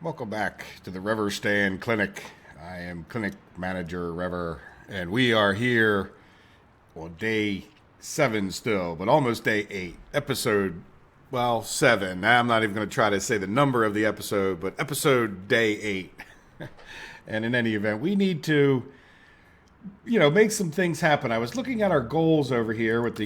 Welcome back to the Rever Stand Clinic. I am Clinic Manager Rever, and we are here on day 7 still, but almost day 8. Episode, 7. Now I'm not even going to try to say the number of the episode, but episode day 8. And in any event, we need to make some things happen. I was looking at our goals over here with the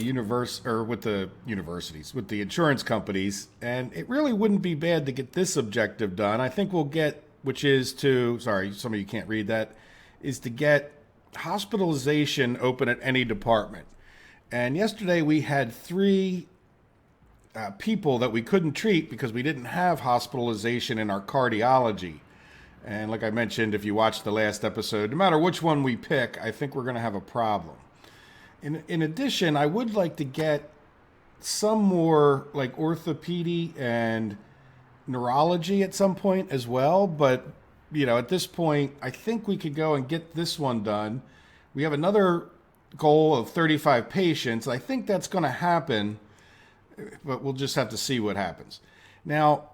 with the universities, with the insurance companies, and it really wouldn't be bad to get this objective done. I think we'll get, which is to, sorry, some of you can't read that, is to get hospitalization open at any department. And yesterday we had 3 people that we couldn't treat because we didn't have hospitalization in our cardiology. And like I mentioned, if you watch the last episode, no matter which one we pick, I think we're going to have a problem. In addition, I would like to get some more like orthopedy and neurology at some point as well. But, at this point, I think we could go and get this one done. We have another goal of 35 patients. I think that's going to happen, but we'll just have to see what happens. Now,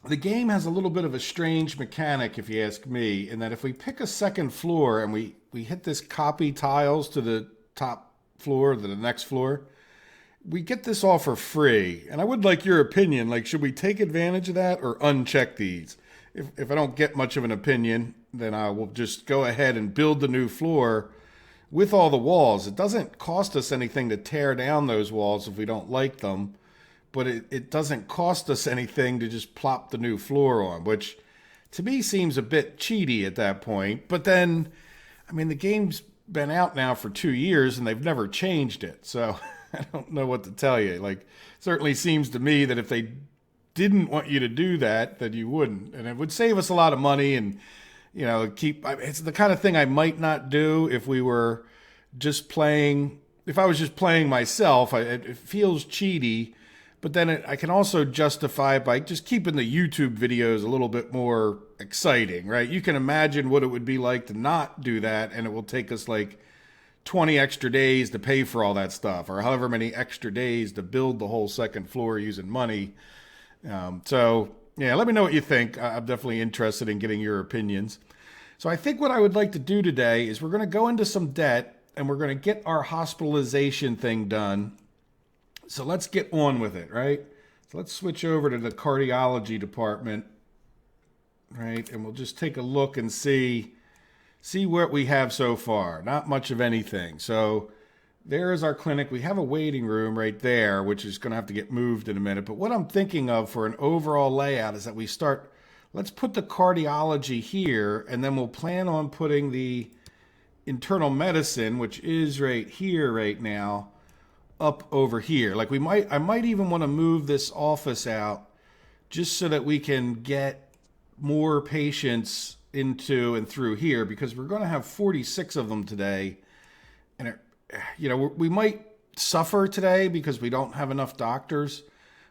the game has a little bit of a strange mechanic, if you ask me, in that if we pick a second floor and we hit this copy tiles to the top floor, to the next floor, we get this all for free. And I would like your opinion. Like, should we take advantage of that or uncheck these? If I don't get much of an opinion, then I will just go ahead and build the new floor with all the walls. It doesn't cost us anything to tear down those walls if we don't like them. But it doesn't cost us anything to just plop the new floor on, which to me seems a bit cheaty at that point. But then, the game's been out now for 2 years and they've never changed it. So I don't know what to tell you. Like, it certainly seems to me that if they didn't want you to do that, then you wouldn't. And it would save us a lot of money and, it's the kind of thing I might not do if we were just playing. If I was just playing myself, it feels cheaty. But then I can also justify it by just keeping the YouTube videos a little bit more exciting, right? You can imagine what it would be like to not do that, and it will take us like 20 extra days to pay for all that stuff, or however many extra days to build the whole second floor using money. Let me know what you think. I'm definitely interested in getting your opinions. So I think what I would like to do today is we're going to go into some debt, and we're going to get our hospitalization thing done. So let's get on with it, right? So let's switch over to the cardiology department, right? And we'll just take a look and see what we have so far. Not much of anything. So there is our clinic. We have a waiting room right there, which is going to have to get moved in a minute. But what I'm thinking of for an overall layout is that let's put the cardiology here, and then we'll plan on putting the internal medicine, which is right here right now, up over here. Like I might even want to move this office out just so that we can get more patients into and through here, because we're going to have 46 of them today. And we might suffer today because we don't have enough doctors,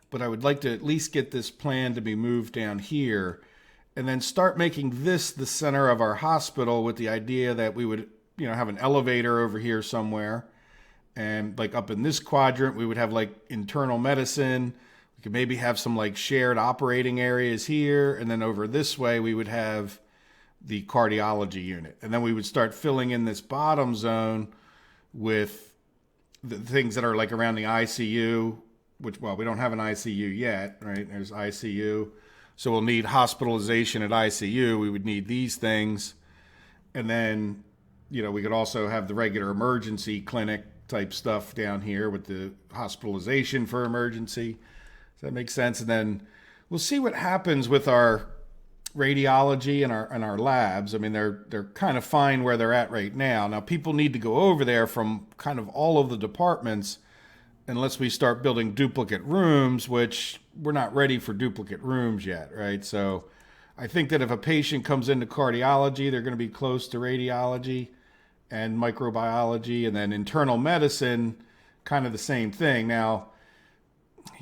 but I would like to at least get this plan to be moved down here and then start making this the center of our hospital, with the idea that we would, have an elevator over here somewhere. And like up in this quadrant, we would have like internal medicine. We could maybe have some like shared operating areas here. And then over this way, we would have the cardiology unit. And then we would start filling in this bottom zone with the things that are like around the ICU, which, we don't have an ICU yet, right? There's ICU. So we'll need hospitalization at ICU. We would need these things. And then, we could also have the regular emergency clinic type stuff down here with the hospitalization for emergency. Does that make sense? And then we'll see what happens with our radiology and our labs. They're kind of fine where they're at right now. Now, people need to go over there from kind of all of the departments unless we start building duplicate rooms, which we're not ready for duplicate rooms yet, right? So I think that if a patient comes into cardiology, they're going to be close to radiology and microbiology, and then internal medicine, kind of the same thing. Now,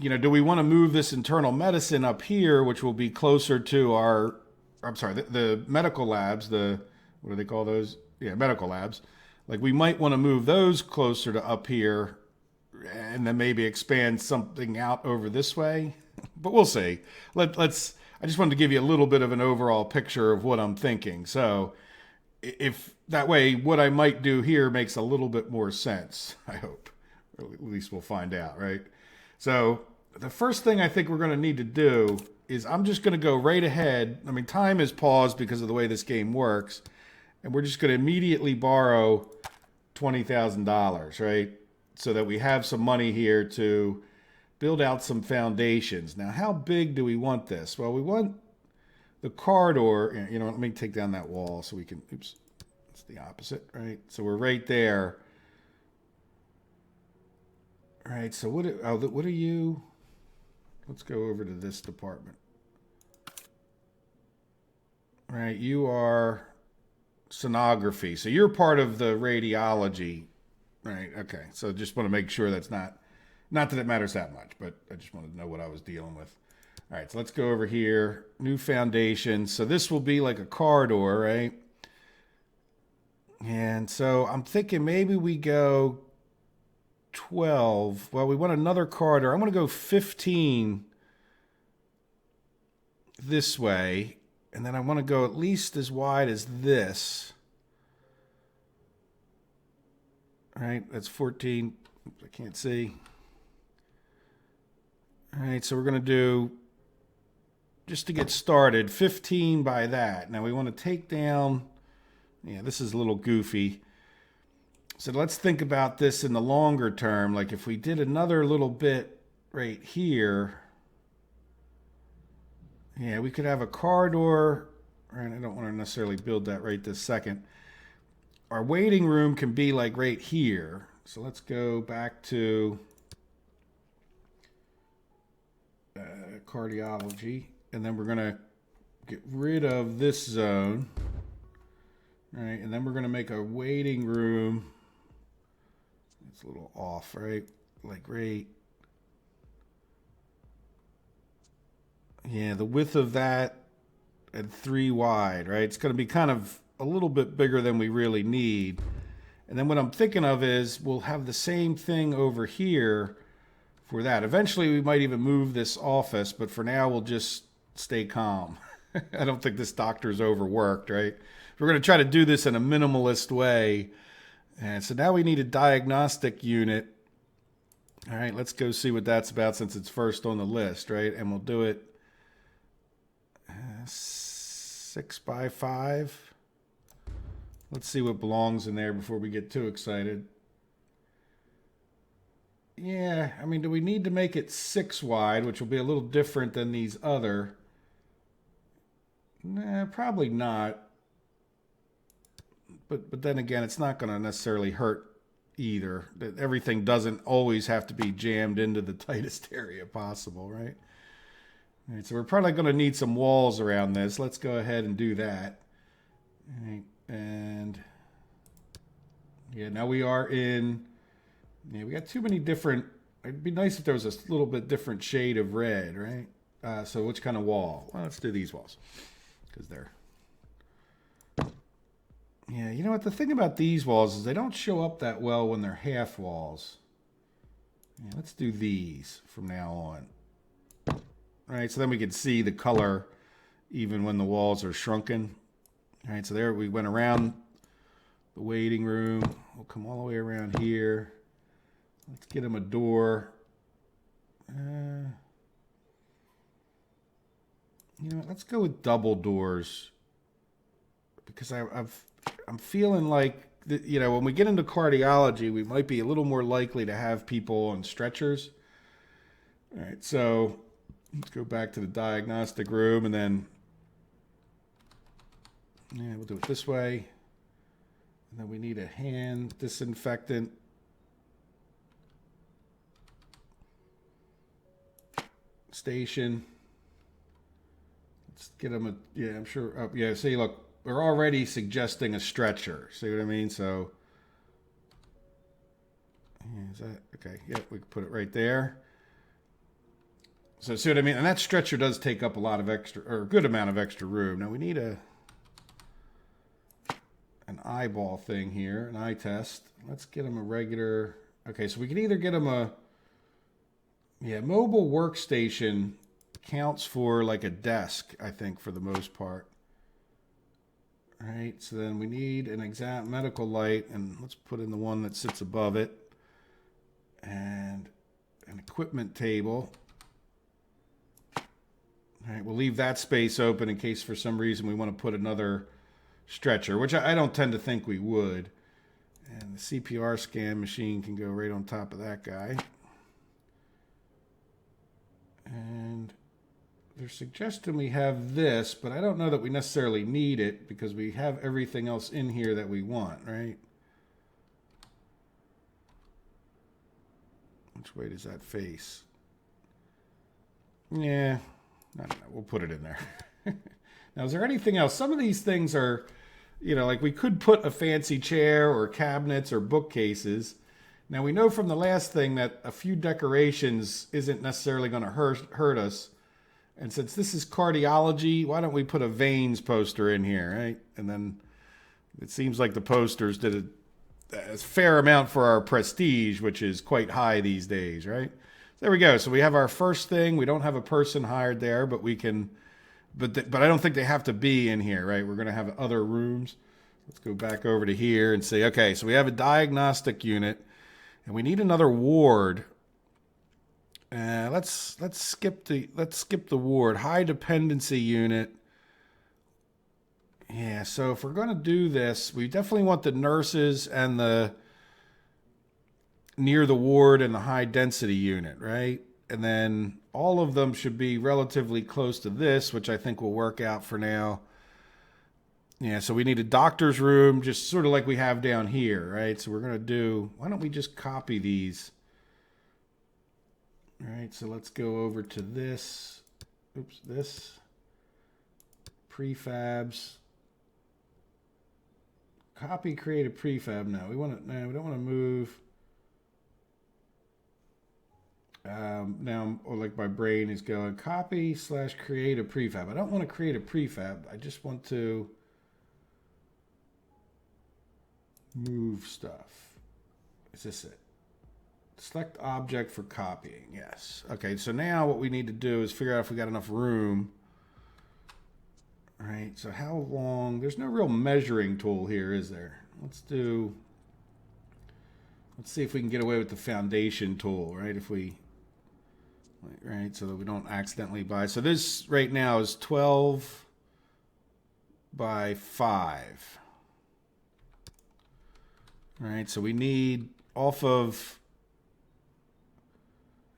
do we want to move this internal medicine up here, which will be closer to the medical labs, what do they call those? Yeah, medical labs. Like, we might want to move those closer to up here and then maybe expand something out over this way. But we'll see. I just wanted to give you a little bit of an overall picture of what I'm thinking. So if that way, what I might do here makes a little bit more sense, I hope. Or at least we'll find out, right? So the first thing I think we're going to need to do is I'm just going to go right ahead. I mean, time is paused because of the way this game works. And we're just going to immediately borrow $20,000, right? So that we have some money here to build out some foundations. Now, how big do we want this? Well, we want the corridor. You know, let me take down that wall so we can, oops, it's the opposite, right? So we're right there. All right, so what are you? Let's go over to this department. All right, you are sonography. So you're part of the radiology, right? Okay, so just want to make sure that's not that it matters that much, but I just wanted to know what I was dealing with. All right, so let's go over here. New foundation. So this will be like a corridor, right? And so I'm thinking maybe we go 12. Well, we want another corridor. I'm going to go 15 this way. And then I want to go at least as wide as this. All right, that's 14. Oops, I can't see. All right, so we're going to do, just to get started, 15 by that. Now we want to take down, yeah, this is a little goofy. So let's think about this in the longer term. Like if we did another little bit right here, yeah, we could have a corridor. Right, I don't want to necessarily build that right this second. Our waiting room can be like right here. So let's go back to cardiology. And then we're going to get rid of this zone. All right, and then we're going to make a waiting room. It's a little off, right? Like right. Yeah, the width of that at 3 wide, right? It's going to be kind of a little bit bigger than we really need. And then what I'm thinking of is we'll have the same thing over here for that. Eventually we might even move this office, but for now we'll just stay calm. I don't think this doctor's overworked, right? We're going to try to do this in a minimalist way. And so now we need a diagnostic unit. All right, let's go see what that's about since it's first on the list, right? And we'll do it 6 by 5. Let's see what belongs in there before we get too excited. Yeah, I mean, do we need to make it 6 wide, which will be a little different than these other? Nah, probably not. But then again, it's not going to necessarily hurt either. Everything doesn't always have to be jammed into the tightest area possible, right? All right, so we're probably going to need some walls around this. Let's go ahead and do that. All right, and yeah, now we are in. Yeah, we got too many different. It'd be nice if there was a little bit different shade of red, right? So which kind of wall? Well, let's do these walls because they're. Yeah, you know what? The thing about these walls is they don't show up that well when they're half walls. Yeah, let's do these from now on. All right, so then we can see the color even when the walls are shrunken. All right, so there we went around the waiting room. We'll come all the way around here. Let's get him a door. You know what? Let's go with double doors because I'm feeling like, you know, when we get into cardiology, we might be a little more likely to have people on stretchers. All right, so let's go back to the diagnostic room and then, yeah, we'll do it this way. And then we need a hand disinfectant. Station. Let's get them a, yeah, I'm sure. Oh, yeah, see, look, we're already suggesting a stretcher. See what I mean? So, yeah, is that okay? Yep, we can put it right there. So, see what I mean? And that stretcher does take up a lot of extra, or a good amount of extra room. Now we need an eyeball thing here, an eye test. Let's get him a regular. Okay, so we can either get him a, yeah, mobile workstation counts for like a desk, I think, for the most part. All right, so then we need an exact medical light, and let's put in the one that sits above it. And an equipment table. All right, we'll leave that space open in case for some reason we want to put another stretcher, which I don't tend to think we would. And the CPR scan machine can go right on top of that guy. And they're suggesting we have this, but I don't know that we necessarily need it because we have everything else in here that we want, right? Which way does that face? Yeah, I don't know. We'll put it in there. Now, is there anything else? Some of these things are, you know, like we could put a fancy chair or cabinets or bookcases. Now, we know from the last thing that a few decorations isn't necessarily going to hurt us. And since this is cardiology, why don't we put a veins poster in here, right? And then it seems like the posters did a fair amount for our prestige, which is quite high these days, right? There we go. So we have our first thing. We don't have a person hired there, but we can, but I don't think they have to be in here, right? We're going to have other rooms. Let's go back over to here and say, okay, so we have a diagnostic unit and we need another ward. Let's skip the ward. High dependency unit. Yeah, so if we're going to do this, we definitely want the nurses and the near the ward and the high density unit, right? And then all of them should be relatively close to this, which I think will work out for now. Yeah, so we need a doctor's room, just sort of like we have down here, right? So we're going to do, why don't we just copy these? All right, so let's go over to this. Oops, this. Prefabs. Copy, create a prefab. No, we don't want to move. Now, or like my brain is going, copy / create a prefab. I don't want to create a prefab. I just want to move stuff. Is this it? Select object for copying. Yes. Okay, so now what we need to do is figure out if we got enough room. All right, so how long? There's no real measuring tool here, is there? Let's see if we can get away with the foundation tool, right? If we, right, so that we don't accidentally buy. So this right now is 12 by 5. All right, so we need off of,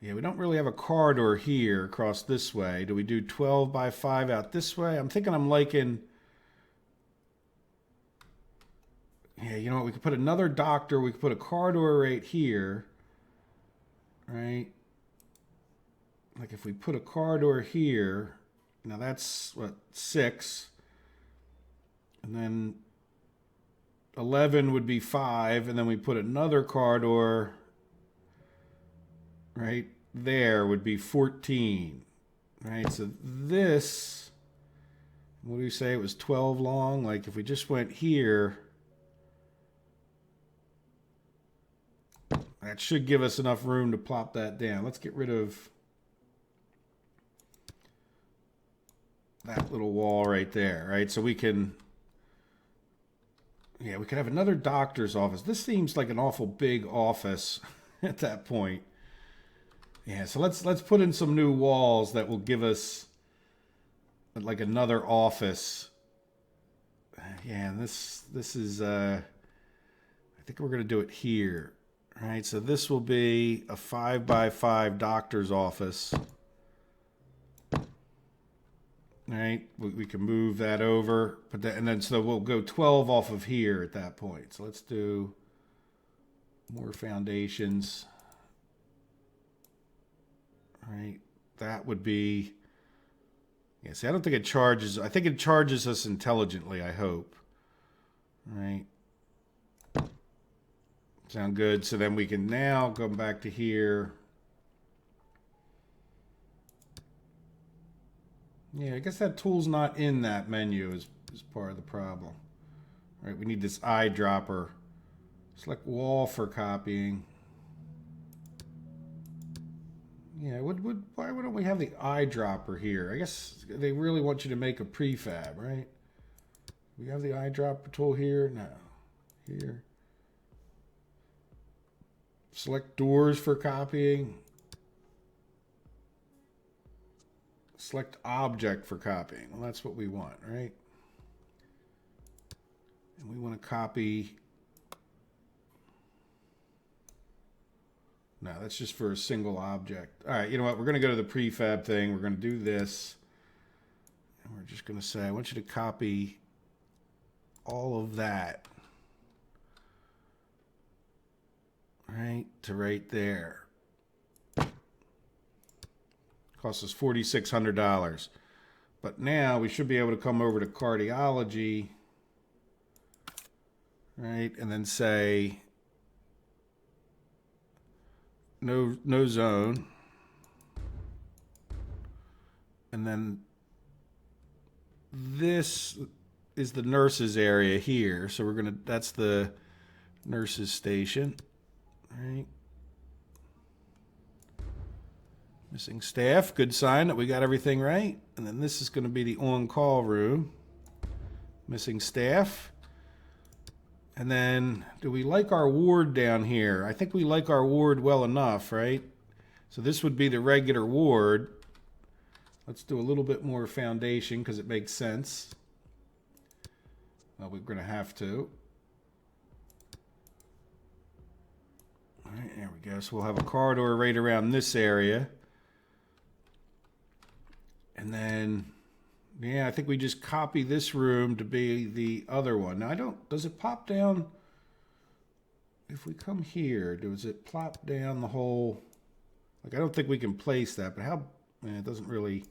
yeah, we don't really have a corridor here across this way. Do we do 12 by 5 out this way? I'm thinking I'm liking, yeah, you know what? We could put another doctor. We could put a corridor right here, right? Like if we put a corridor here, now that's what, 6. And then 11 would be 5. And then we put another corridor right there would be 14, right? So this, what do you say? It was 12 long. Like if we just went here, that should give us enough room to plop that down. Let's get rid of that little wall right there, right? So we can, yeah, we could have another doctor's office. This seems like an awful big office at that point. Yeah, so let's put in some new walls that will give us like another office. Yeah, and this is I think we're going to do it here. All right, so this will be a 5 by 5 doctor's office. All right, we can move that over, but and then so we'll go 12 off of here at that point. So let's do more foundations. All right, that would be, yeah, see, I don't think it charges, I think it charges us intelligently, I hope. All right. Sound good. So then we can now go back to here. Yeah, I guess that tool's not in that menu is part of the problem. All right, we need this eyedropper. Select wall for copying. Yeah, why wouldn't we have the eyedropper here? I guess they really want you to make a prefab, right? We have the eyedropper tool here? No. Here. Select doors for copying. Select object for copying. Well, that's what we want, right? And we want to copy. No, that's just for a single object. All right, you know what? We're going to go to the prefab thing. We're going to do this. And we're just going to say, I want you to copy all of that. Right to right there. Costs us $4,600. But now we should be able to come over to cardiology. Right, and then say no zone, and then this is the nurses area here, so we're gonna, that's the nurses station, right? Missing staff, good sign that we got everything right. And then this is going to be the on-call room. Missing staff. And then, do we like our ward down here? I think we like our ward well enough, right? So this would be the regular ward. Let's do a little bit more foundation because it makes sense. Well, we're going to have to. All right, there we go. So we'll have a corridor right around this area. And then, yeah, I think we just copy this room to be the other one. Now, does it pop down? If we come here, does it plop down the whole, like, I don't think we can place that, but how, it doesn't really,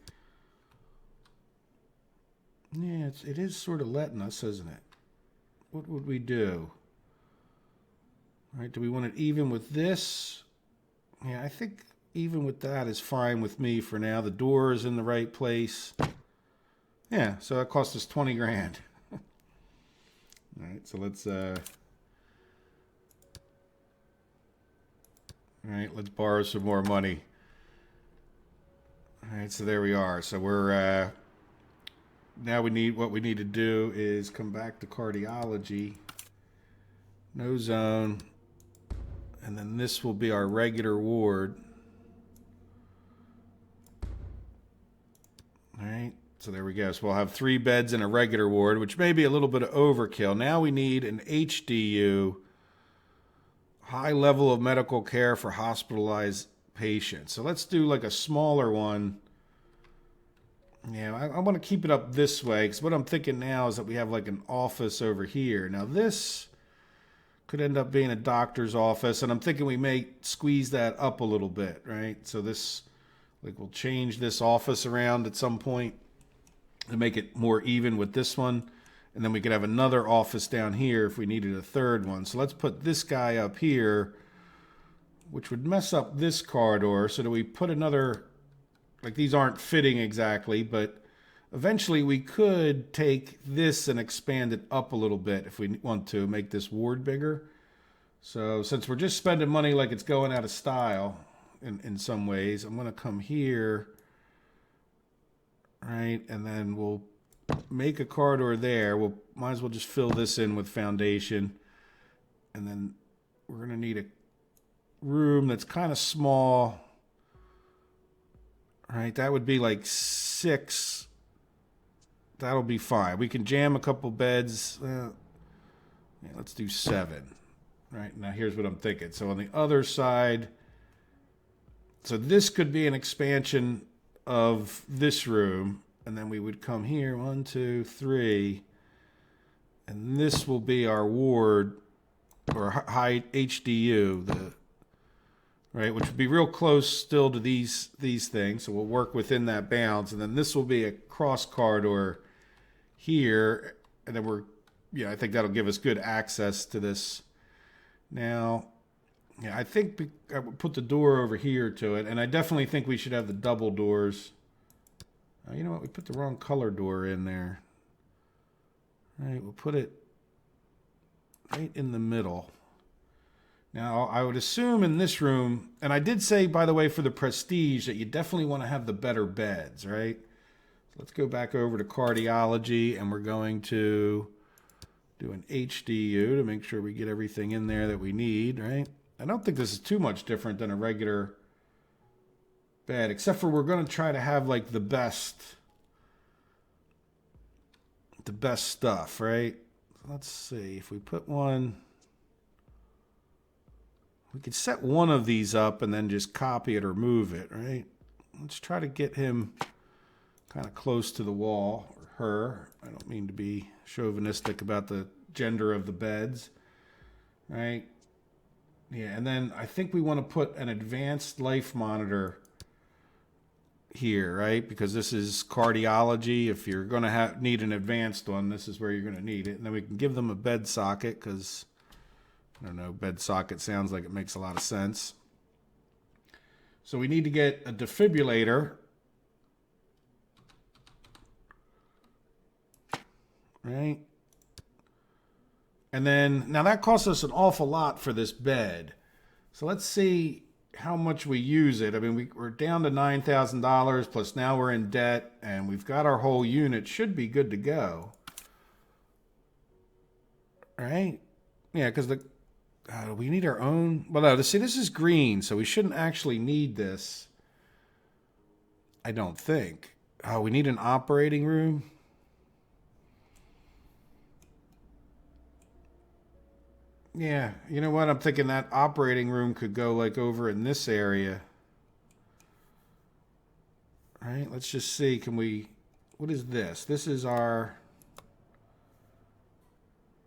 yeah, it is sort of letting us, isn't it? What would we do? All right, do we want it even with this? Yeah, I think even with that is fine with me for now. The door is in the right place. Yeah, so that cost us 20 grand. All right, so let's all right, let's borrow some more money. All right, so there we are. So we're now what we need to do is come back to cardiology. No zone. And then this will be our regular ward. All right, so there we go. So we'll have 3 beds in a regular ward, which may be a little bit of overkill. Now we need an HDU, high level of medical care for hospitalized patients. So let's do like a smaller one. Yeah, I want to keep it up this way because what I'm thinking now is that we have like an office over here. Now this could end up being a doctor's office, and I'm thinking we may squeeze that up a little bit, right? So this, like, we'll change this office around at some point to make it more even with this one. And then we could have another office down here if we needed a third one. So let's put this guy up here, which would mess up this corridor. So do we put another, like these aren't fitting exactly, but eventually we could take this and expand it up a little bit if we want to make this ward bigger. So since we're just spending money like it's going out of style, in some ways, I'm going to come here, right, and then we'll make a corridor there. We'll might as well just fill this in with foundation, and then we're going to need a room that's kind of small, right? That would be like 6. That'll be fine. We can jam a couple beds. Yeah, let's do 7. Right, now here's what I'm thinking. So on the other side, so this could be an expansion of this room, and then we would come here, 1, 2, 3, and this will be our ward or high HDU, right, which would be real close still to these things. So we'll work within that bounds, and then this will be a cross corridor here, and then I think that'll give us good access to this. Now, yeah, I think I would put the door over here to it, and I definitely think we should have the double doors. You know what? We put the wrong color door in there. All right, we'll put it right in the middle. Now, I would assume in this room, and I did say, by the way, for the prestige, that you definitely want to have the better beds, right? So let's go back over to cardiology, and we're going to do an HDU to make sure we get everything in there that we need, right? I don't think this is too much different than a regular bed, except for we're going to try to have like the best stuff, right? Let's see if we put one. We could set one of these up and then just copy it or move it, right? Let's try to get him kind of close to the wall, or her. I don't mean to be chauvinistic about the gender of the beds, right? Yeah, and then I think we want to put an advanced life monitor here, right? Because this is cardiology. If you're going to need an advanced one, this is where you're going to need it. And then we can give them a bed socket because, I don't know, bed socket sounds like it makes a lot of sense. So we need to get a defibrillator, right? And then, now that costs us an awful lot for this bed. So let's see how much we use it. I mean, we're down to $9,000, plus now we're in debt, and we've got our whole unit. Should be good to go. Right? Yeah, because we need our own. Well, no, see, this is green, so we shouldn't actually need this. I don't think. Oh, we need an operating room. Yeah, you know what? I'm thinking that operating room could go like over in this area. All right, let's just see. Can we, what is this? This is our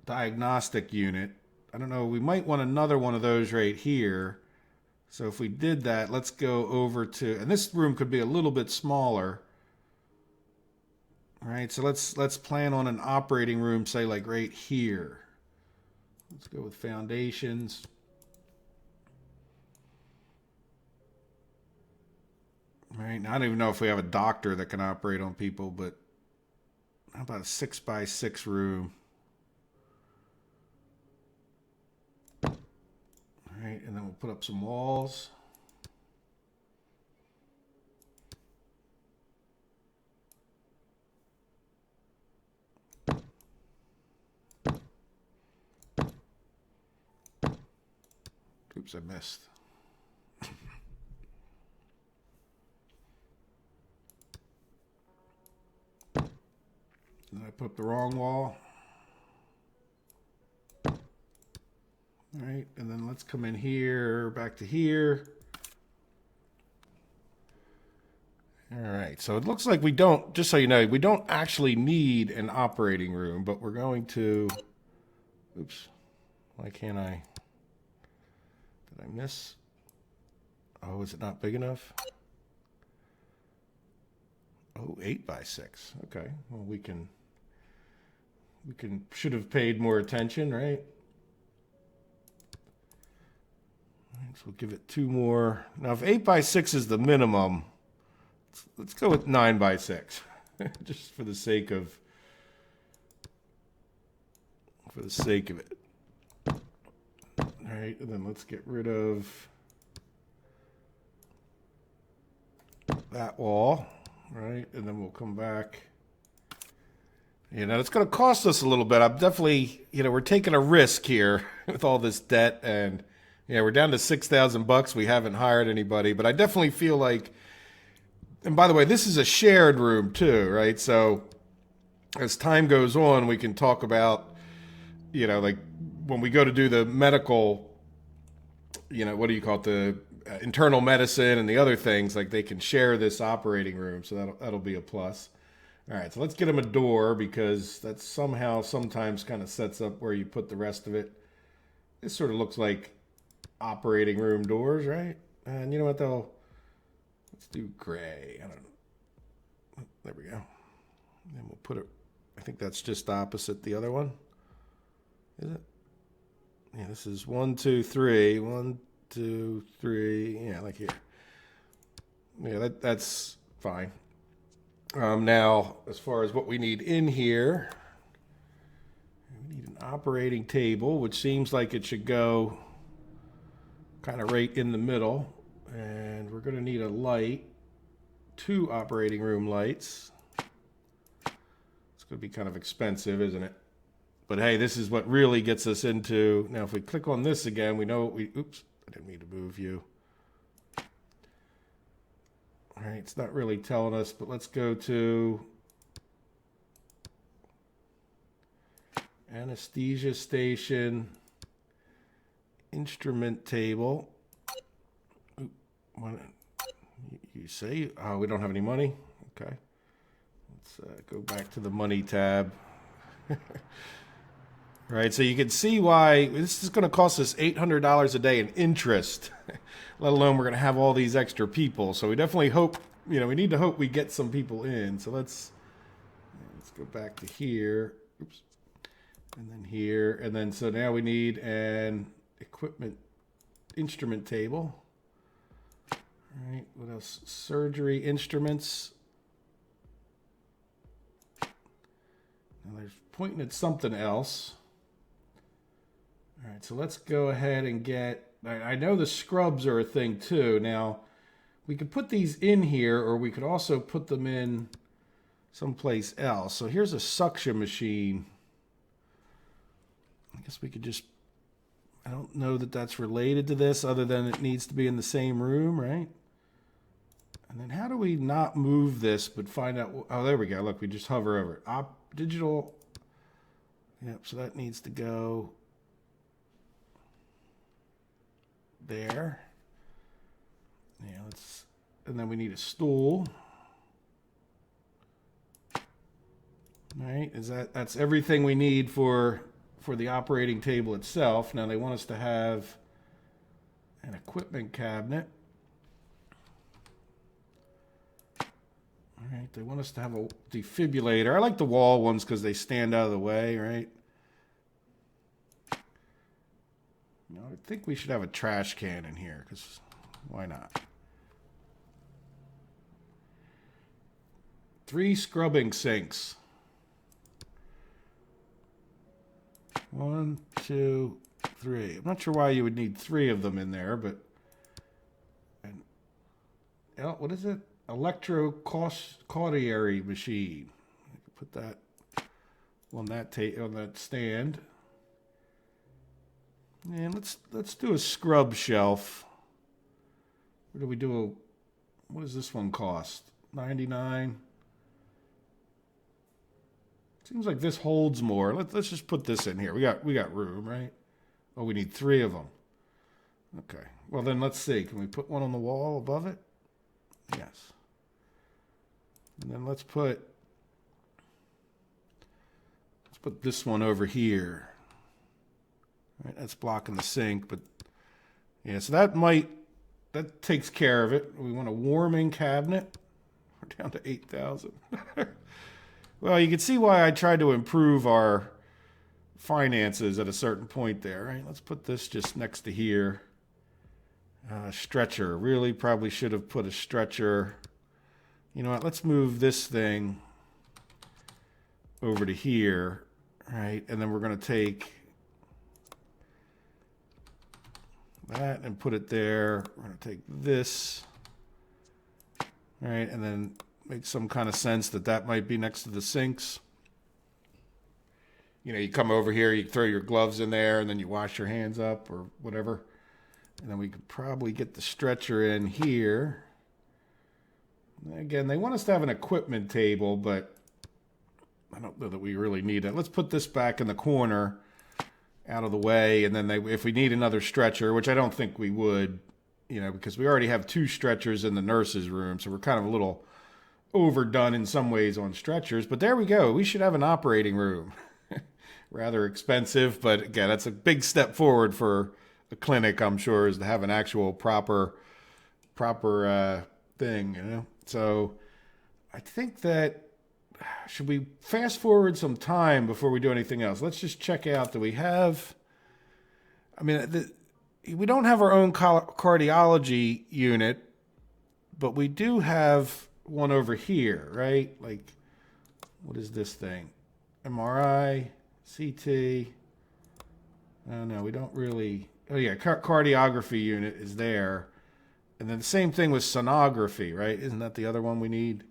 diagnostic unit. I don't know. We might want another one of those right here. So if we did that, let's go over to, and this room could be a little bit smaller. All right, so let's plan on an operating room, say like right here. Let's go with foundations. All right, now I don't even know if we have a doctor that can operate on people, but how about a 6x6 room? All right, and then we'll put up some walls. Oops, I missed. Did I put up the wrong wall? All right, and then let's come in here, back to here. All right, so it looks like we don't, just so you know, we don't actually need an operating room, but we're going to, oops, why can't I? Did I miss? Oh, is it not big enough? Oh, 8x6. Okay. Well, we can should have paid more attention, right? All right, so we'll give it 2 more. Now, if 8x6 is the minimum, let's go with 9x6, just for the sake of it. All right, and then let's get rid of that wall, right? And then we'll come back. You know, it's going to cost us a little bit. I'm definitely, we're taking a risk here with all this debt, and we're down to $6,000. We haven't hired anybody, but I definitely feel like, and by the way, this is a shared room too, right? So as time goes on, we can talk about, like when we go to do the medical, what do you call it? The internal medicine and the other things, like they can share this operating room. So that'll be a plus. All right, so let's get them a door because that sometimes kind of sets up where you put the rest of it. This sort of looks like operating room doors, right? And you know what though? Let's do gray. I don't know. There we go. And we'll put it, I think that's just opposite the other one. Is it? Yeah, this is 1, 2, 3. 1, 2, 3. Yeah, like here. Yeah, that's fine. Now, as far as what we need in here, we need an operating table, which seems like it should go kind of right in the middle. And we're going to need a light, 2 operating room lights. It's going to be kind of expensive, isn't it? But hey, this is what really gets us into... Now, if we click on this again, we know what we... Oops, I didn't mean to move you. All right, it's not really telling us, but let's go to anesthesia station, instrument table. You say, oh, we don't have any money? Okay. Let's go back to the money tab. All right, so you can see why this is going to cost us $800 a day in interest, let alone we're going to have all these extra people. So we definitely hope, we need to hope we get some people in. So let's go back to here. Oops. And then here. And then so now we need an equipment instrument table. All right, what else? Surgery instruments. Now there's pointing at something else. All right, so let's go ahead and get... I know the scrubs are a thing too. Now, we could put these in here, or we could also put them in someplace else. So here's a suction machine. I guess we could just... I don't know that that's related to this, other than it needs to be in the same room, right? And then how do we not move this, but find out... Oh, there we go. Look, we just hover over it. Digital... Yep, so that needs to go... there. Yeah, and then we need a stool. All right, that's everything we need for the operating table itself. Now they want us to have an equipment cabinet. All right, they want us to have a defibrillator. I like the wall ones because they stand out of the way, right? I think we should have a trash can in here, because why not? 3 scrubbing sinks. 1, 2, 3. I'm not sure why you would need 3 of them in there, but... what is it? Electrocautery machine. Put that on that stand. And let's do a scrub shelf. What do we do? What does this one cost? $99. Seems like this holds more. Let's just put this in here. We got room, right? Oh, we need 3 of them. Okay. Well, then let's see. Can we put one on the wall above it? Yes. And then let's put this one over here. Right, that's blocking the sink, but yeah, so that takes care of it. We want a warming cabinet. We're down to 8,000. Well, you can see why I tried to improve our finances at a certain point there, right? Let's put this just next to here. Stretcher. Really probably should have put a stretcher. You know what? Let's move this thing over to here, right? And then we're going to take that and put it there. We're going to take this, right? And then make some kind of sense that might be next to the sinks. You come over here, you throw your gloves in there, and then you wash your hands up or whatever. And then we could probably get the stretcher in here. Again, they want us to have an equipment table, but I don't know that we really need it. Let's put this back in the corner out of the way, and then if we need another stretcher, which I don't think we would, because we already have 2 stretchers in the nurse's room, so we're kind of a little overdone in some ways on stretchers. But there we go. We should have an operating room. Rather expensive, but again, that's a big step forward for a clinic, I'm sure, is to have an actual proper thing, So I think that... Should we fast forward some time before we do anything else? Let's just check out. Do we have... we don't have our own cardiology unit, but we do have one over here, right? Like, what is this thing? MRI, CT. Oh, no, we don't really... Oh yeah, cardiography unit is there. And then the same thing with sonography, right? Isn't that the other one we need?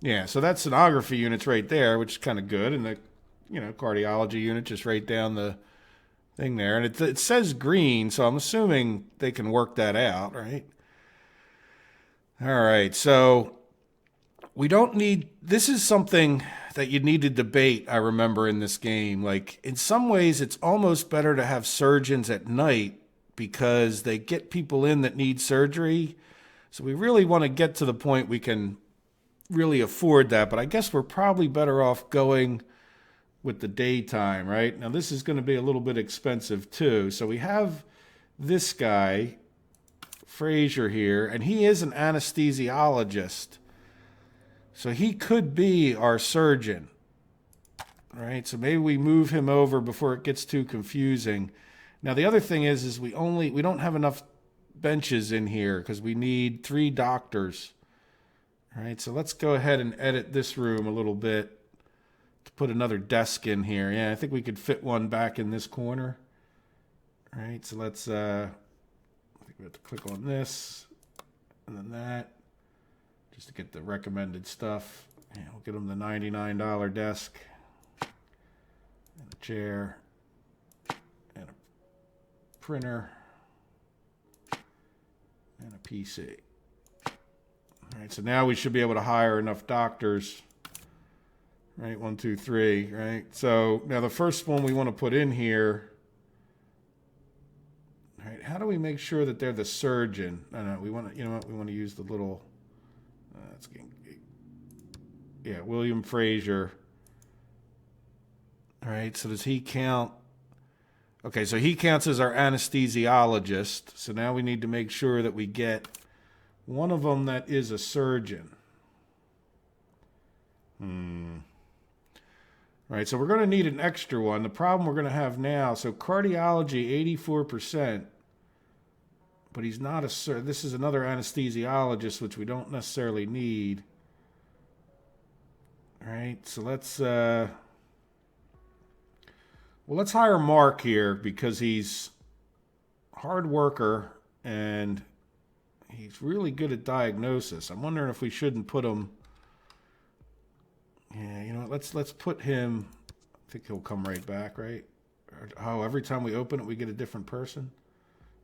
Yeah, so that sonography unit's right there, which is kind of good. And the, cardiology unit just right down the thing there. And it says green, so I'm assuming they can work that out, right? All right, so we don't need, this is something that you need to debate, I remember, in this game. Like, in some ways, it's almost better to have surgeons at night because they get people in that need surgery. So we really want to get to the point we can really afford that. But I guess we're probably better off going with the daytime, right? Now, this is going to be a little bit expensive, too. So we have this guy, Frazier, here, and he is an anesthesiologist. So he could be our surgeon, right? So maybe we move him over before it gets too confusing. Now, the other thing is we don't have enough benches in here because we need 3 doctors, right? So let's go ahead and edit this room a little bit to put another desk in here. Yeah, I think we could fit one back in this corner, right? So let's, I think we have to click on this and then that just to get the recommended stuff. Yeah, we'll get them the $99 desk and a chair and a printer and a PC. All right, so now we should be able to hire enough doctors. Right, 1, 2, 3. Right. So now the first one we want to put in here. All right, how do we make sure that they're the surgeon? No, we want to. You know what? We want to use the little. That's getting. Yeah, William Frazier. All right. So does he count? Okay, so he counts as our anesthesiologist. So now we need to make sure that we get one of them that is a surgeon. Right, so we're going to need an extra one. The problem we're going to have now, so cardiology, 84%, but he's not a surgeon. This is another anesthesiologist, which we don't necessarily need. All right, so let's hire Mark here because he's a hard worker and he's really good at diagnosis. I'm wondering if we shouldn't put him. Yeah, you know what? Let's put him. I think he'll come right back, right? Oh, every time we open it, we get a different person,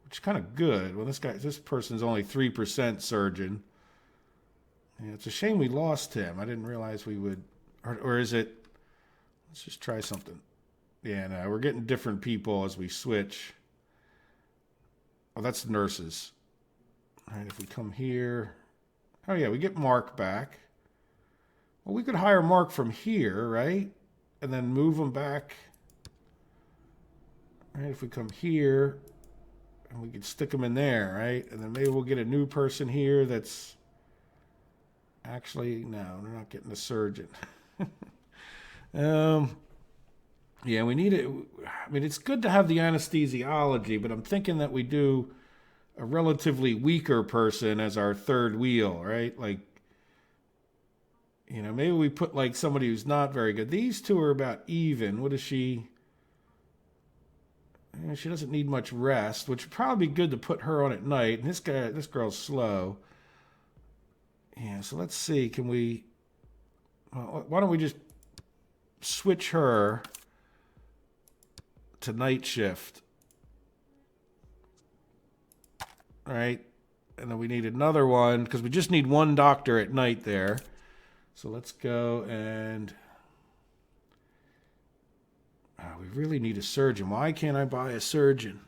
which is kind of good. Well, this person's only 3% surgeon. Yeah, it's a shame we lost him. I didn't realize we would. Or is it? Let's just try something. Yeah, no, we're getting different people as we switch. Oh, that's nurses. All right, if we come here. Oh, yeah, we get Mark back. Well, we could hire Mark from here, right? And then move him back. Right, if we come here, and we could stick him in there, right? And then maybe we'll get a new person here that's... Actually, no, we're not getting a surgeon. Yeah, we need it. I mean, it's good to have the anesthesiology, but I'm thinking that we do a relatively weaker person as our third wheel, right? Like, you know, maybe we put like somebody who's not very good. These two are about even. What is she? She doesn't need much rest, which would probably be good to put her on at night. And this girl's slow. Yeah, so let's see. Can we? Well, why don't we just switch her to night shift? All right, and then we need another one because we just need one doctor at night there. So let's go and we really need a surgeon. Why can't I buy a surgeon?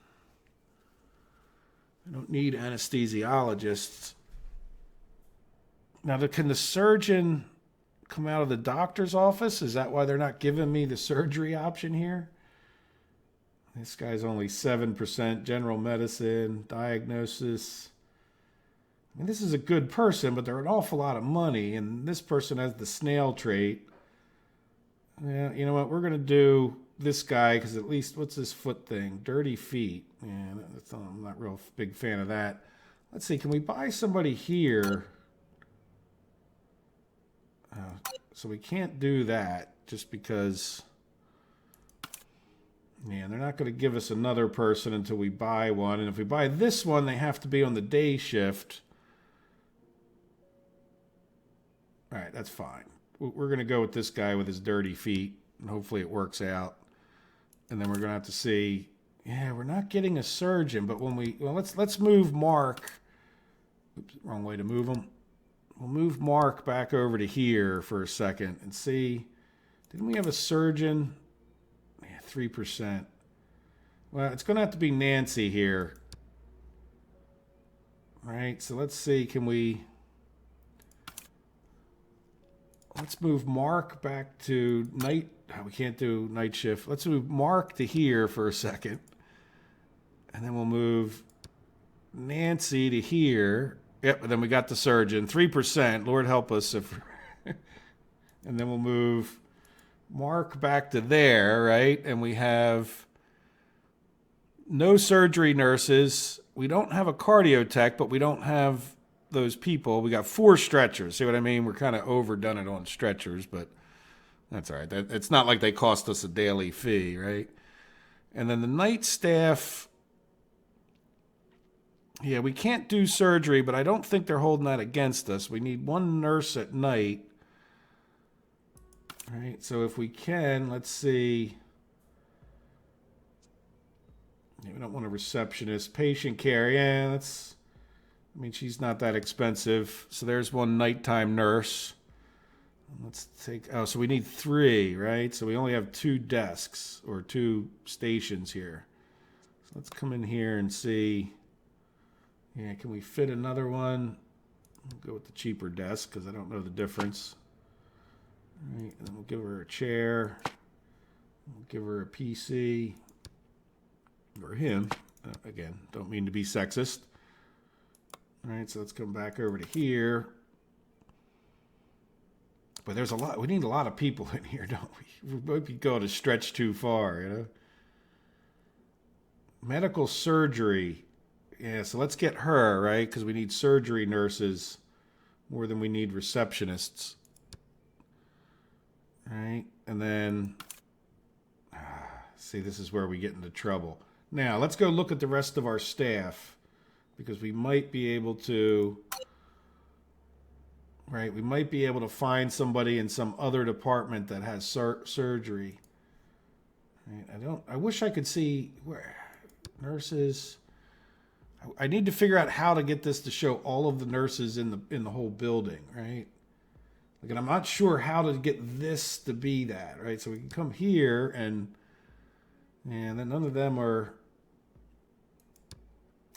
I don't need anesthesiologists. Now, can the surgeon come out of the doctor's office? Is that why they're not giving me the surgery option here? This guy's only 7% general medicine, diagnosis. I mean, this is a good person, but they're an awful lot of money, and this person has the snail trait. Yeah, you know what? We're going to do this guy because at least, what's this foot thing? Dirty feet. Yeah, I'm not real big fan of that. Let's see. Can we buy somebody here? So we can't do that just because. Yeah, they're not going to give us another person until we buy one. And if we buy this one, they have to be on the day shift. All right, that's fine. We're going to go with this guy with his dirty feet, and hopefully it works out. And then we're going to have to see. Yeah, we're not getting a surgeon, but when let's move Mark. Oops, wrong way to move him. We'll move Mark back over to here for a second and see. Didn't we have a surgeon? Yeah, 3%. Well, it's going to have to be Nancy here. All right, so let's see. Let's move Mark back to night. Oh, we can't do night shift. Let's move Mark to here for a second. And then we'll move Nancy to here. Yep, and then we got the surgeon. 3%. Lord help us if. And then we'll move Mark back to there, right? And we have no surgery nurses. We don't have a cardio tech, but we don't have those people. We got 4 stretchers. See what I mean? We're kind of overdone it on stretchers, but that's all right. It's not like they cost us a daily fee, right? And then the night staff, yeah, we can't do surgery, but I don't think they're holding that against us. We need 1 nurse at night. All right, so if we can, let's see. Yeah, we don't want a receptionist. Patient care, yeah, that's, I mean, she's not that expensive. So there's 1 nighttime nurse. Let's take, oh, so we need 3, right? So we only have 2 desks or 2 stations here. So let's come in here and see. Yeah, can we fit another one? I'll go with the cheaper desk because I don't know the difference. All right, and then we'll give her a chair. We'll give her a PC. Or him. Again, don't mean to be sexist. All right, so let's come back over to here. But there's a lot. We need a lot of people in here, don't we? We might be going to stretch too far, you know? Medical surgery. Yeah, so let's get her, right? Because we need surgery nurses more than we need receptionists. All right, and then, see, this is where we get into trouble. Now, let's go look at the rest of our staff because we might be able to, right, we might be able to find somebody in some other department that has surgery. Right, I wish I could see where nurses. I need to figure out how to get this to show all of the nurses in the whole building, right? Like, and I'm not sure how to get this to be that, right? So we can come here and then none of them are.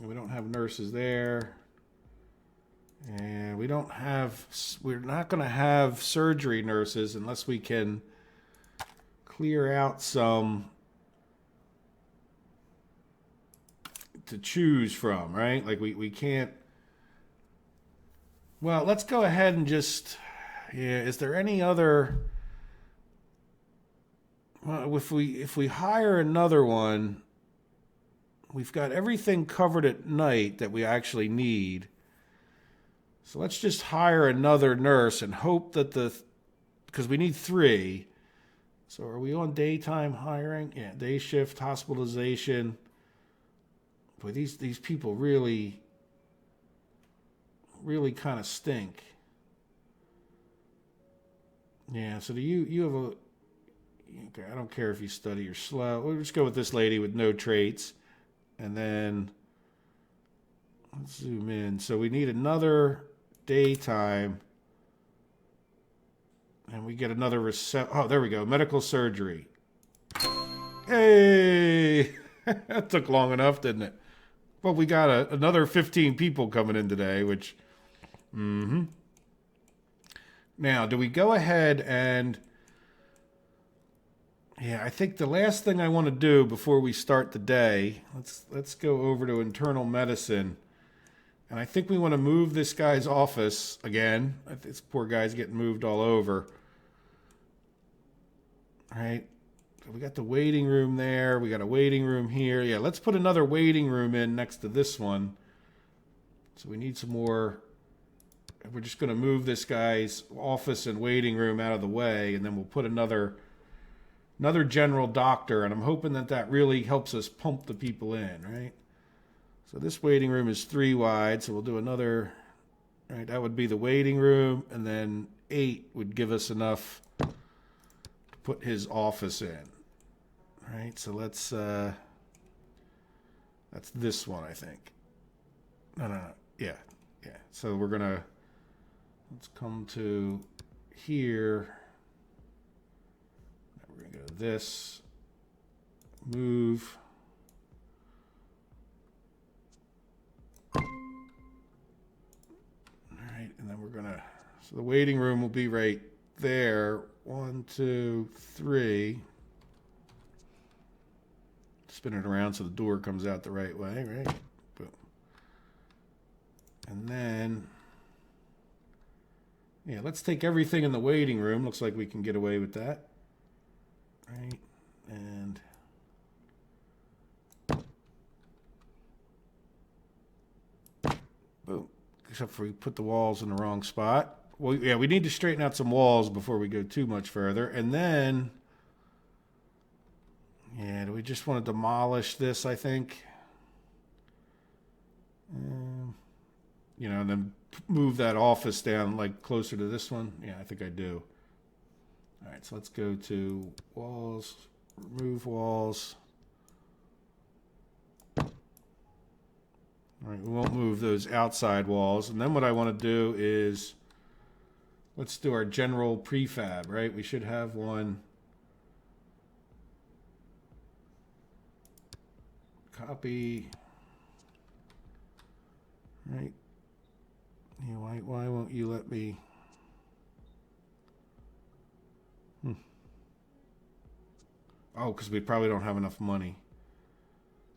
We don't have nurses there, and we're not going to have surgery nurses unless we can clear out some to choose from, right? Like we can't. Well, let's go ahead and just, yeah, is there any other, well, if we hire another one, we've got everything covered at night that we actually need. So let's just hire another nurse and hope that because we need 3. So are we on daytime hiring? Yeah, day shift, hospitalization. Boy, these people really kind of stink. Yeah, so do you have a, okay, I don't care if you study or slow. We'll just go with this lady with no traits. And then let's zoom in. So we need another daytime. And we get another oh, there we go. Medical surgery. Hey! That took long enough, didn't it? Well, we got another 15 people coming in today, which... Now, do we go ahead and... Yeah, I think the last thing I want to do before we start the day, let's go over to internal medicine. And I think we want to move this guy's office again. This poor guy's getting moved all over. All right. We got the waiting room there. We got a waiting room here. Yeah, let's put another waiting room in next to this one. So we need some more. We're just going to move this guy's office and waiting room out of the way, and then we'll put another another general doctor, and I'm hoping that that really helps us pump the people in, right? So this waiting room is 3 wide, so we'll do another, right? That would be the waiting room, and then 8 would give us enough to put his office in, right? So let's, that's this one, I think. No. Yeah. So we're gonna, let's come to here. We're gonna go to this, move. All right, and then we're gonna, so the waiting room will be right there. 1, 2, 3. Spin it around so the door comes out the right way, right? Boom. And then, yeah, let's take everything in the waiting room. Looks like we can get away with that. Right, and boom. Except for we put the walls in the wrong spot. Well, yeah, we need to straighten out some walls before we go too much further. And then, yeah, do we just want to demolish this, I think? You know, and then move that office down like closer to this one. Yeah, I think I do. All right, so let's go to walls, remove walls. All right, we won't move those outside walls. And then what I want to do is, let's do our general prefab, right? We should have one. Copy. Right. Yeah, why won't you let me? Oh, because we probably don't have enough money.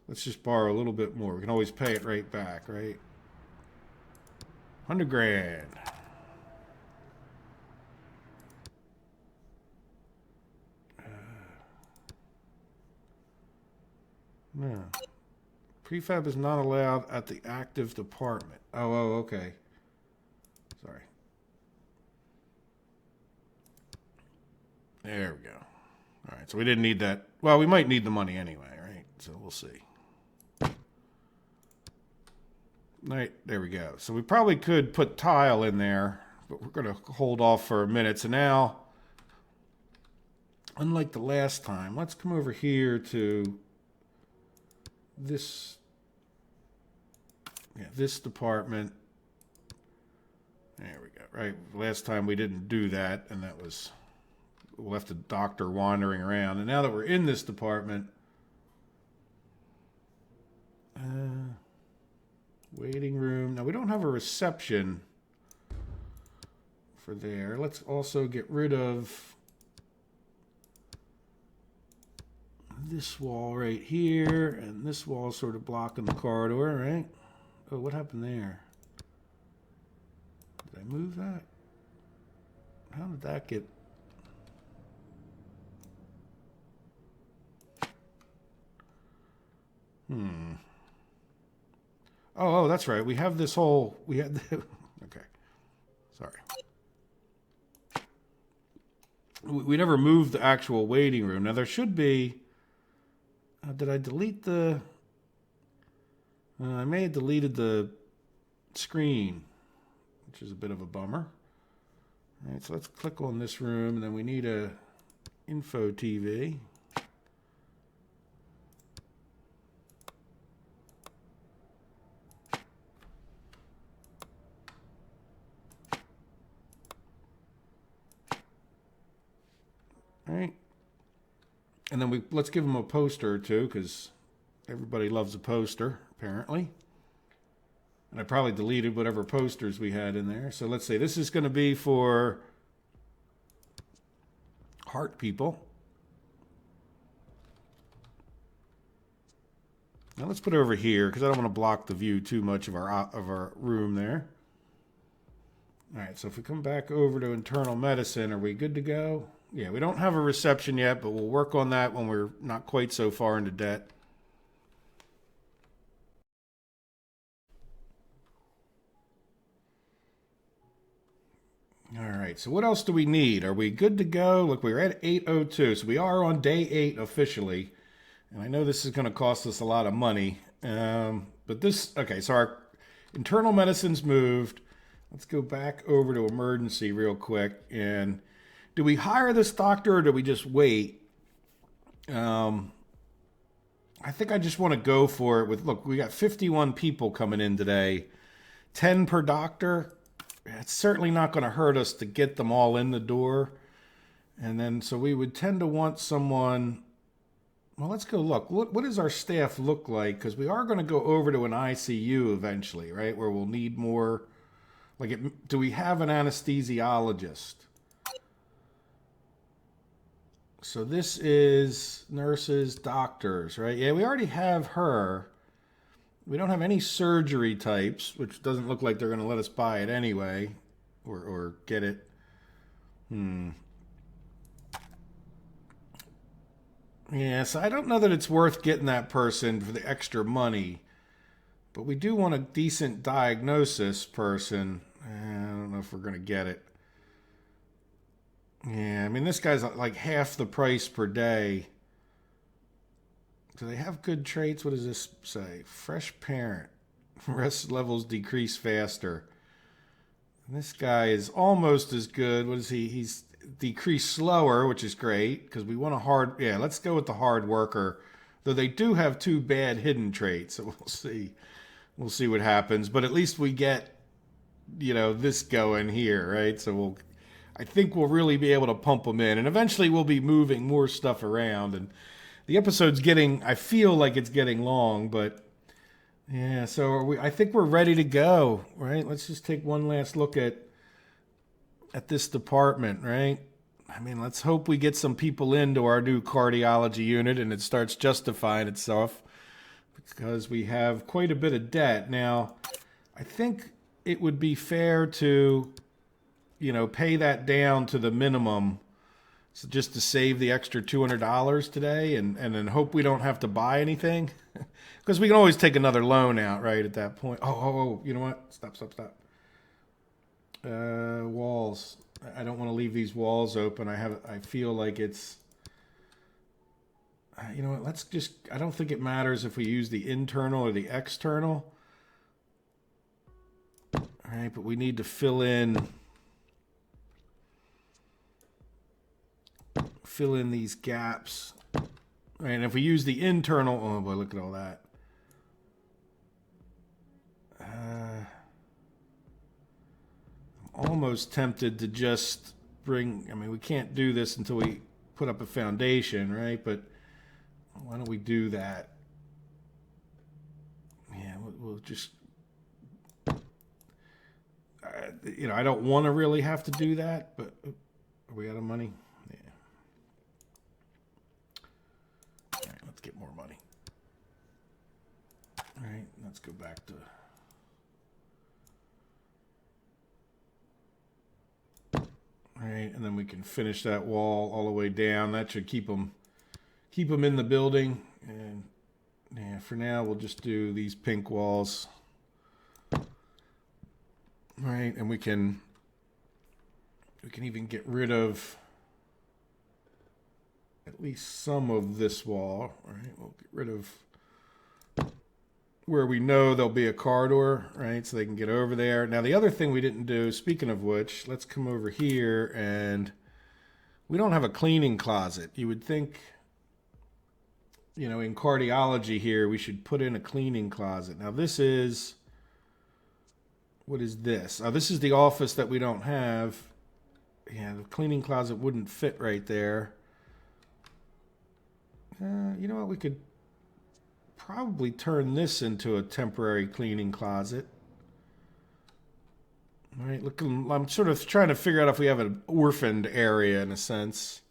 Let's just borrow a little bit more. We can always pay it right back, right? 100 grand. No. Prefab is not allowed at the active department. Oh, okay. Sorry. There we go. All right, so we didn't need that. Well, we might need the money anyway, right? So we'll see. All right, there we go. So we probably could put tile in there, but we're going to hold off for a minute. So now, unlike the last time, let's come over here to this, this department. There we go. Right, last time we didn't do that, and that was, we left the doctor wandering around. And now that we're in this department, waiting room. Now we don't have a reception for there. Let's also get rid of this wall right here, and this wall is sort of blocking the corridor, right? Oh, what happened there? Did I move that? How did that get? Oh, that's right. We have this whole, we had, okay. Sorry. We never moved the actual waiting room. Now there should be, did I delete the, I may have deleted the screen, which is a bit of a bummer. All right, so let's click on this room, and then we need a info TV. All right. And then let's give them a poster or two, because everybody loves a poster, apparently. And I probably deleted whatever posters we had in there. So let's say this is going to be for heart people. Now let's put it over here, because I don't want to block the view too much of our room there. All right, so if we come back over to internal medicine, are we good to go? Yeah, we don't have a reception yet, but we'll work on that when we're not quite so far into debt. All right, so what else do we need? Are we good to go? Look, we're at 8:02, so we are on day 8 officially. And I know this is going to cost us a lot of money. But this, okay, so our internal medicine's moved. Let's go back over to emergency real quick. And do we hire this doctor or do we just wait? I think I just want to go for it with, look, we got 51 people coming in today, 10 per doctor. It's certainly not going to hurt us to get them all in the door. And then, so we would tend to want someone. Well, let's go look. What does our staff look like? Because we are going to go over to an ICU eventually, right? Where we'll need more. Like, do we have an anesthesiologist? So this is nurses, doctors, right? Yeah, we already have her. We don't have any surgery types, which doesn't look like they're going to let us buy it anyway, or get it. Yeah, so I don't know that it's worth getting that person for the extra money, but we do want a decent diagnosis person. I don't know if we're going to get it. Yeah, I mean, this guy's like half the price per day. Do they have good traits? What does this say? Fresh parent. Rest levels decrease faster. And this guy is almost as good. What is he? He's decreased slower, which is great because we want a hard. Yeah, let's go with the hard worker. Though they do have 2 bad hidden traits, so we'll see. We'll see what happens. But at least we get, this going here, right? So I think we'll really be able to pump them in, and eventually we'll be moving more stuff around. And the episode's I feel like it's getting long, but yeah. So I think we're ready to go, right? Let's just take one last look at this department, right? I mean, let's hope we get some people into our new cardiology unit and it starts justifying itself because we have quite a bit of debt. Now, I think it would be fair to, pay that down to the minimum, so just to save the extra $200 today and then hope we don't have to buy anything because we can always take another loan out, right, at that point. Oh, you know what? Stop. Walls. I don't want to leave these walls open. I feel like it's, you know what? Let's just, I don't think it matters if we use the internal or the external. All right, but we need to fill in these gaps. Right, and if we use the internal, oh boy, look at all that. Almost tempted to just we can't do this until we put up a foundation, right? But why don't we do that? Yeah, we'll just, I don't want to really have to do that, but are we out of money? Yeah. All right, let's get more money. All right, let's go back to... All right, and then we can finish that wall all the way down. That should keep them in the building. And yeah, for now we'll just do these pink walls. All right, and we can even get rid of at least some of this wall. All right, we'll get rid of where we know there'll be a corridor, right? So they can get over there. Now, the other thing we didn't do, speaking of which, let's come over here, and we don't have a cleaning closet. You would think, in cardiology here, we should put in a cleaning closet. Now, what is this? Oh, this is the office that we don't have. Yeah, the cleaning closet wouldn't fit right there. You know what? We could probably turn this into a temporary cleaning closet. All right, look, I'm sort of trying to figure out if we have an orphaned area in a sense.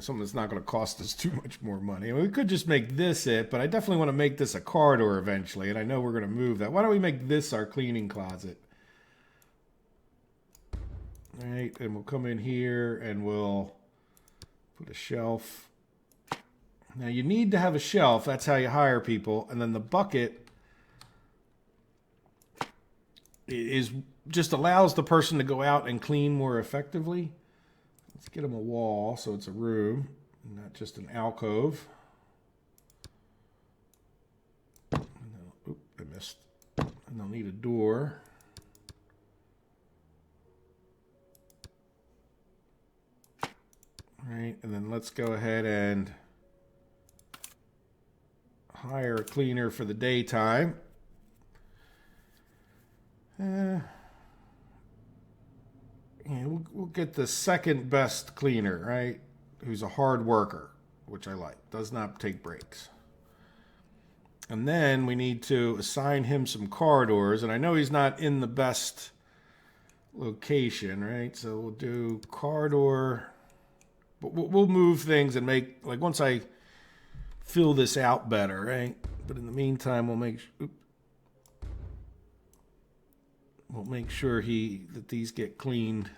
Something that's not going to cost us too much more money. I mean, we could just make this it, but I definitely want to make this a corridor eventually, and I know we're going to move that. Why don't we make this our cleaning closet? All right, and we'll come in here and we'll put a shelf. Now, you need to have a shelf. That's how you hire people. And then the bucket, is just allows the person to go out and clean more effectively. Let's get them a wall so it's a room, not just an alcove. Oop, I missed. And they'll need a door. All right, and then let's go ahead and hire a cleaner for the daytime. Yeah, we'll get the second best cleaner, right? Who's a hard worker, which I like. Does not take breaks. And then we need to assign him some corridors. And I know he's not in the best location, right? So we'll do corridor. But we'll move things and make, like, once I fill this out better, right? But in the meantime, we'll make sure that these get cleaned.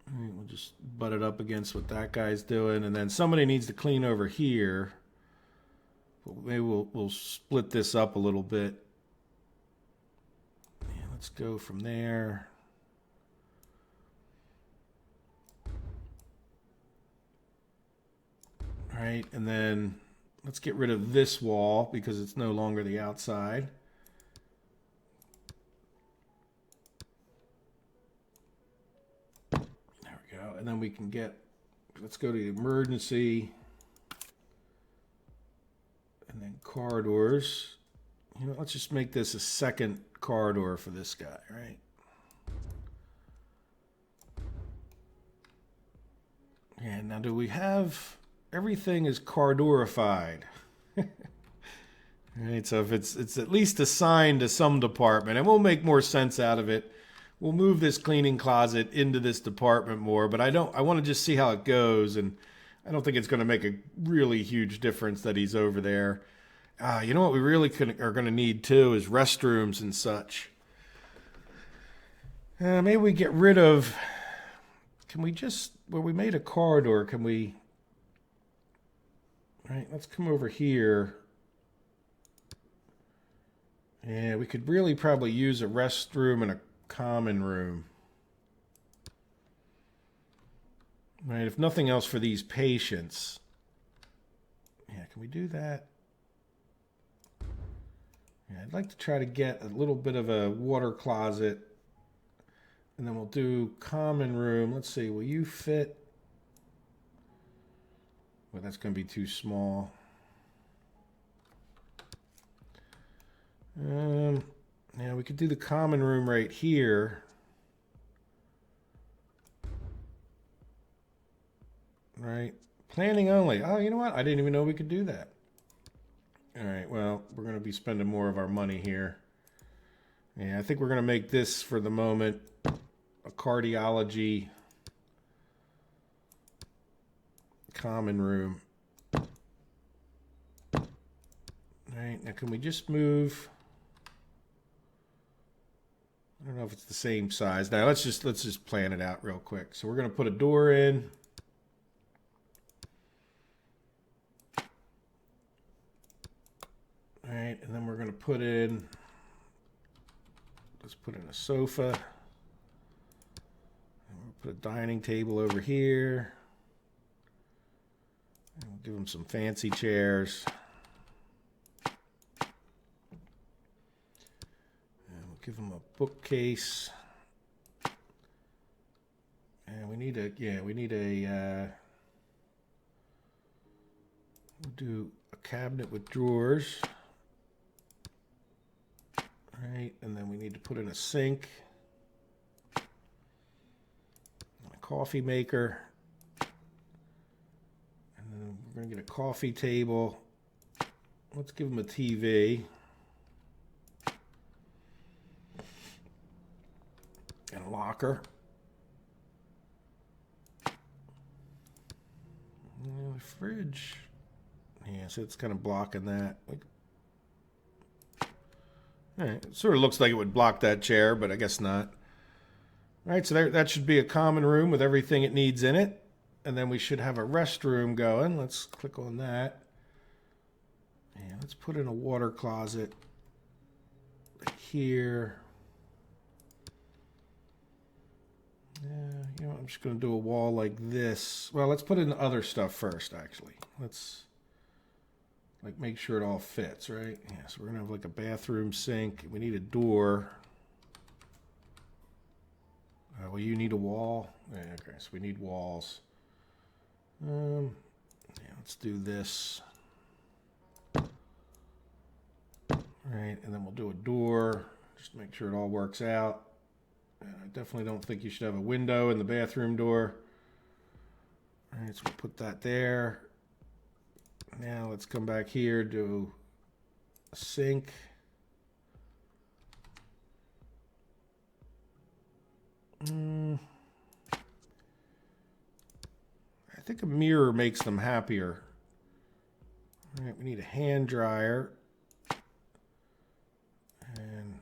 All right, we'll just butt it up against what that guy's doing, and then somebody needs to clean over here. But maybe we'll split this up a little bit. Yeah, let's go from there. All right, and then let's get rid of this wall because it's no longer the outside. There we go. And then we can let's go to the emergency. And then corridors. You know, let's just make this a second corridor for this guy, right? And now do we have... Everything is corridorified. Right, so if it's at least assigned to some department, and we'll make more sense out of it. We'll move this cleaning closet into this department more, but I want to just see how it goes, and I don't think it's going to make a really huge difference that he's over there. You know what we really are going to need too is restrooms and such. Maybe we get rid of. Can we just where we made a corridor? Can we? Right, let's come over here. Yeah, we could really probably use a restroom and a common room. Right, if nothing else for these patients. Yeah, can we do that? Yeah, I'd like to try to get a little bit of a water closet. And then we'll do common room. Let's see, will you fit? Well, that's going to be too small. Yeah, we could do the common room right here. Right. Planning only. Oh, you know what? I didn't even know we could do that. All right, well, we're going to be spending more of our money here. Yeah, I think we're going to make this, for the moment, a cardiology common room. All right, now can we just move? I don't know if it's the same size. Now let's just plan it out real quick. So we're going to put a door in. All right, and then we're going to put in. Let's put in a sofa. And we'll put a dining table over here. And we'll give them some fancy chairs. And we'll give them a bookcase. And we need we'll do a cabinet with drawers. Right, and then we need to put in a sink, a coffee maker, and then we're going to get a coffee table. Let's give them a TV. And a locker. And a fridge. Yeah, so it's kind of blocking that. All right, it sort of looks like it would block that chair, but I guess not. All right, so that should be a common room with everything it needs in it. And then we should have a restroom going. Let's click on that. And let's put in a water closet here. Yeah, you know, I'm just going to do a wall like this. Well, let's put in the other stuff first, actually. Let's like make sure it all fits, right? Yeah, so we're going to have like a bathroom sink. We need a door. Well, you need a wall. Yeah, okay, so we need walls. Yeah, let's do this. All right, and then we'll do a door. Just make sure it all works out. I definitely don't think you should have a window in the bathroom door. All right, so we'll put that there. Now let's come back here, do a sink. I think a mirror makes them happier. All right, we need a hand dryer. And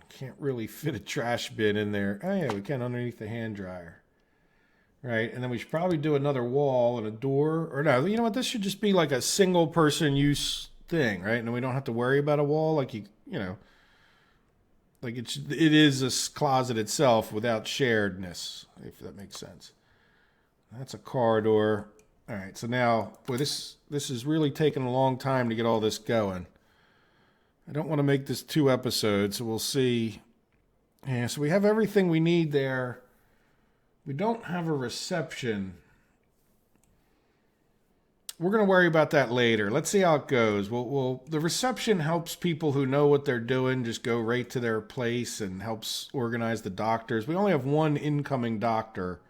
can't really fit a trash bin in there. Oh yeah, we can underneath the hand dryer. Right, and then we should probably do another wall and a door. Or no, you know what? This should just be like a single person use thing, right? And we don't have to worry about a wall like you know. Like it is a closet itself without sharedness, if that makes sense. That's a corridor. All right, so now, boy, this is really taking a long time to get all this going. I don't want to make this 2 episodes, so we'll see. Yeah, so we have everything we need there. We don't have a reception. We're going to worry about that later. Let's see how it goes. The reception helps people who know what they're doing just go right to their place and helps organize the doctors. We only have 1 incoming doctor.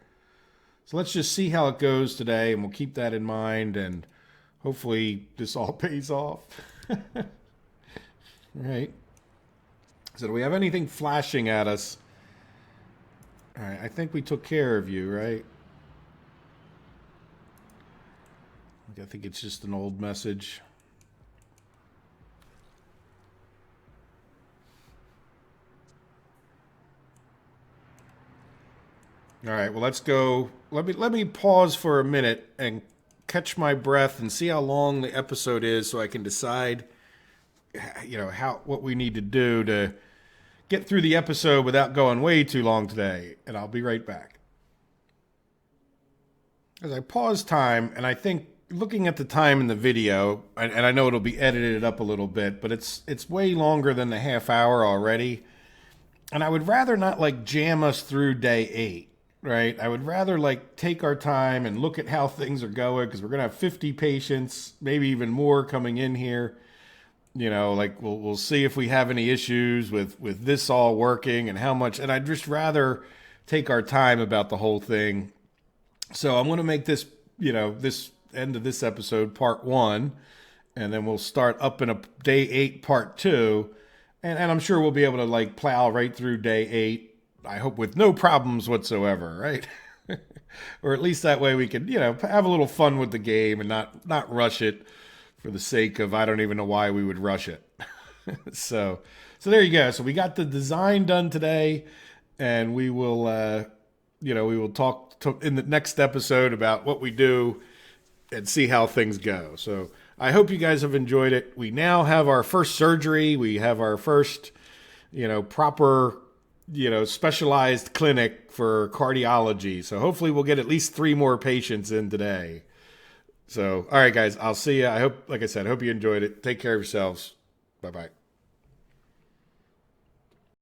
So let's just see how it goes today, and we'll keep that in mind, and hopefully this all pays off. Right. So do we have anything flashing at us? All right, I think we took care of you, right? I think it's just an old message. All right, well, let's go. Let me pause for a minute and catch my breath and see how long the episode is so I can decide, you know, what we need to do to get through the episode without going way too long today. And I'll be right back. As I pause time, and I think looking at the time in the video, and I know it'll be edited up a little bit, but it's way longer than the half hour already. And I would rather not like jam us through day 8, right? I would rather like take our time and look at how things are going, because we're going to have 50 patients, maybe even more coming in here. You know, like we'll see if we have any issues with this all working and how much. And I'd just rather take our time about the whole thing. So I'm going to make this, you know, this end of this episode part 1, and then we'll start up in a day 8 part 2, and I'm sure we'll be able to like plow right through day 8. I hope with no problems whatsoever, right? Or at least that way we can, you know, have a little fun with the game and not rush it for the sake of I don't even know why we would rush it. So there you go. So we got the design done today, and we will we will talk in the next episode about what we do and see how things go. So I hope you guys have enjoyed it. We now have our first surgery. We have our first, proper, specialized clinic for cardiology. So hopefully we'll get at least 3 more patients in today. So, all right, guys, I'll see you. I hope, like I said, I hope you enjoyed it. Take care of yourselves. Bye-bye.